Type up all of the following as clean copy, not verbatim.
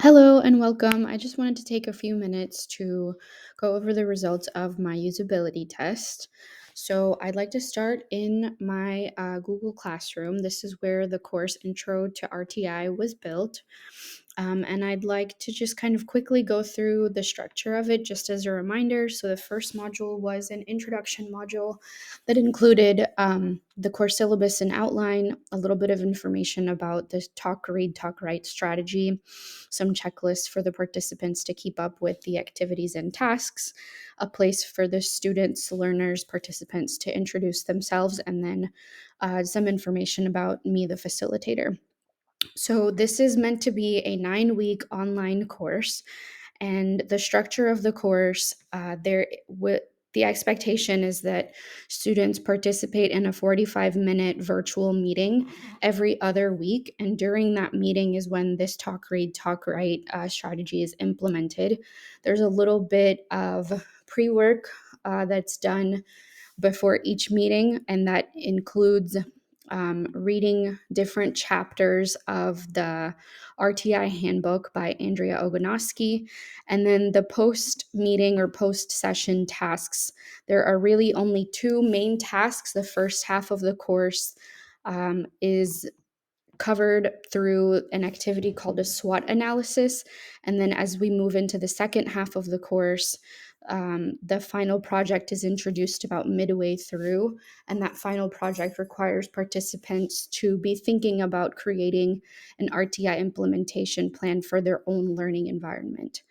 Hello and welcome. I just wanted to take a few minutes to go over the results of my usability test. So, I'd like to start in my Google Classroom. This is where the course Intro to RTI was built. And I'd like to just kind of quickly go through the structure of it just as a reminder. So, the first module was an introduction module that included the course syllabus and outline, a little bit of information about the talk, read, talk, write strategy, some checklists for the participants to keep up with the activities and tasks, a place for the students, learners, participants to introduce themselves, and then some information about me, the facilitator. So, this is meant to be a 9-week online course, and the structure of the course, the expectation is that students participate in a 45-minute virtual meeting every other week, and during that meeting is when this talk, read, talk, write strategy is implemented. There's a little bit of pre-work that's done before each meeting, and that includes reading different chapters of the RTI handbook by Andrea Ogonoski. And then the post meeting or post session tasks. There are really only two main tasks. The first half of the course is covered through an activity called a SWOT analysis. And then as we move into the second half of the course, the final project is introduced about midway through. And that final project requires participants to be thinking about creating an RTI implementation plan for their own learning environment.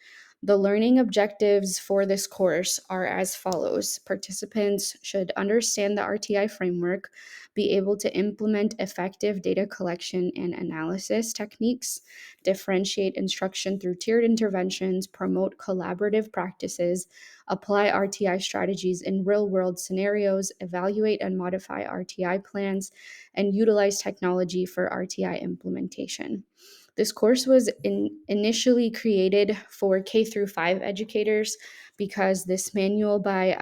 The learning objectives for this course are as follows. Participants should understand the RTI framework, be able to implement effective data collection and analysis techniques, differentiate instruction through tiered interventions, promote collaborative practices, apply RTI strategies in real world scenarios, evaluate and modify RTI plans, and utilize technology for RTI implementation. This course was initially created for K through 5 educators because this manual by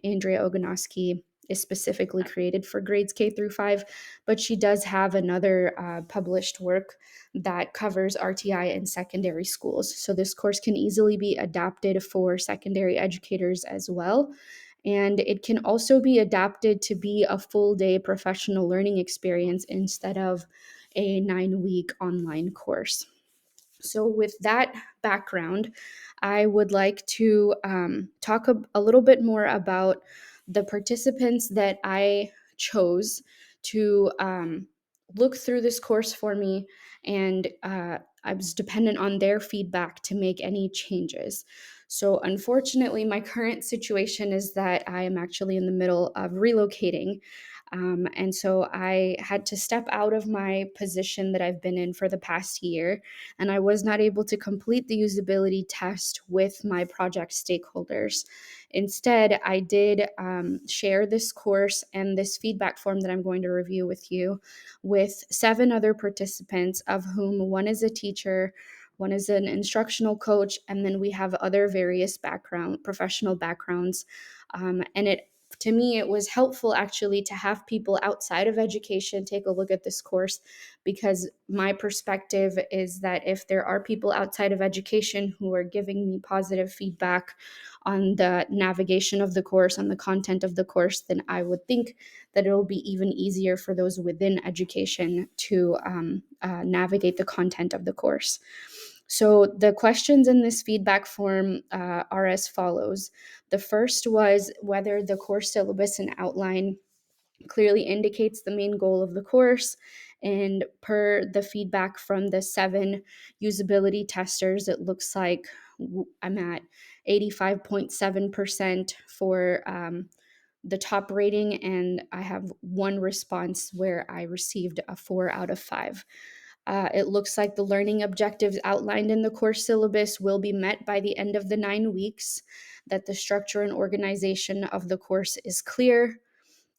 Andrea Ogonoski is specifically created for grades K through 5, but she does have another published work that covers RTI in secondary schools. So this course can easily be adapted for secondary educators as well. And it can also be adapted to be a full day professional learning experience instead of a 9-week online course. So, with that background, I would like to talk a little bit more about the participants that I chose to look through this course for me, and I was dependent on their feedback to make any changes. So, unfortunately, my current situation is that I am actually in the middle of relocating. And so I had to step out of my position that I've been in for the past year, and I was not able to complete the usability test with my project stakeholders. Instead, I did share this course and this feedback form that I'm going to review with you with 7 other participants, of whom one is a teacher. One is an instructional coach, and then we have other various professional backgrounds. And to me, it was helpful actually to have people outside of education take a look at this course, because my perspective is that if there are people outside of education who are giving me positive feedback on the navigation of the course, on the content of the course, then I would think that it will be even easier for those within education to navigate the content of the course. So the questions in this feedback form are as follows. The first was whether the course syllabus and outline clearly indicates the main goal of the course. And per the feedback from the 7 usability testers, it looks like I'm at 85.7% for the top rating, and I have one response where I received a 4 out of 5. It looks like the learning objectives outlined in the course syllabus will be met by the end of the 9 weeks, that the structure and organization of the course is clear,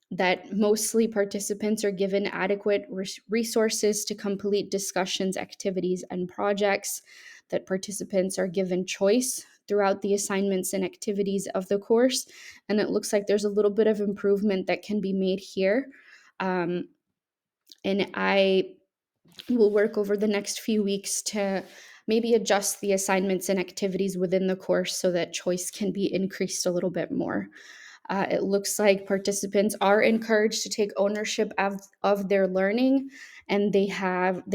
that mostly participants are given adequate resources to complete discussions, activities, and projects, that participants are given choice throughout the assignments and activities of the course. And it looks like there's a little bit of improvement that can be made here. And I will work over the next few weeks to maybe adjust the assignments and activities within the course so that choice can be increased a little bit more. It looks like participants are encouraged to take ownership of their learning, and they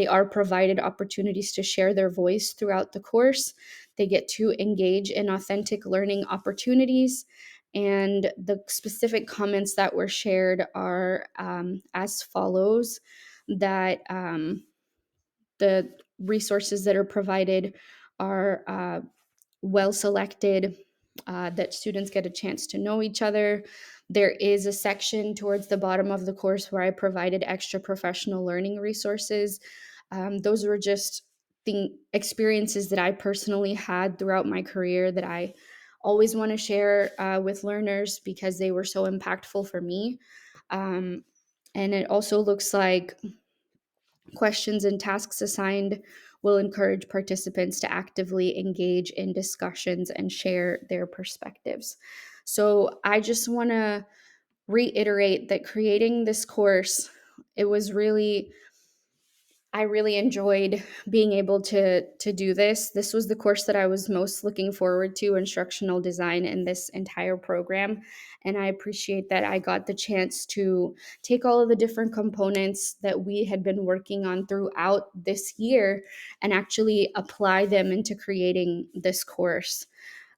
are provided opportunities to share their voice throughout the course. They get to engage in authentic learning opportunities. And the specific comments that were shared are as follows: that the resources that are provided are well selected, that students get a chance to know each other. There is a section towards the bottom of the course where I provided extra professional learning resources. Those were just the experiences that I personally had throughout my career that I always want to share with learners because they were so impactful for me. Um, and it also looks like questions and tasks assigned will encourage participants to actively engage in discussions and share their perspectives. So I just want to reiterate that creating this course, it was really I really enjoyed being able to do this. This was the course that I was most looking forward to, instructional design, in this entire program, and I appreciate that I got the chance to take all of the different components that we had been working on throughout this year and actually apply them into creating this course.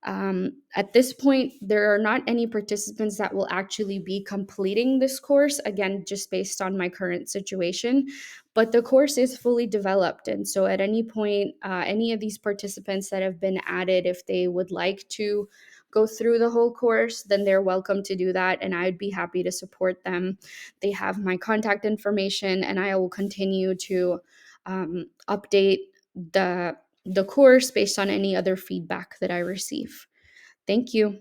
At this point, there are not any participants that will actually be completing this course, again, just based on my current situation. But the course is fully developed. And so, at any point, any of these participants that have been added, if they would like to go through the whole course, then they're welcome to do that. And I'd be happy to support them. They have my contact information, and I will continue to update the course based on any other feedback that I receive. Thank you.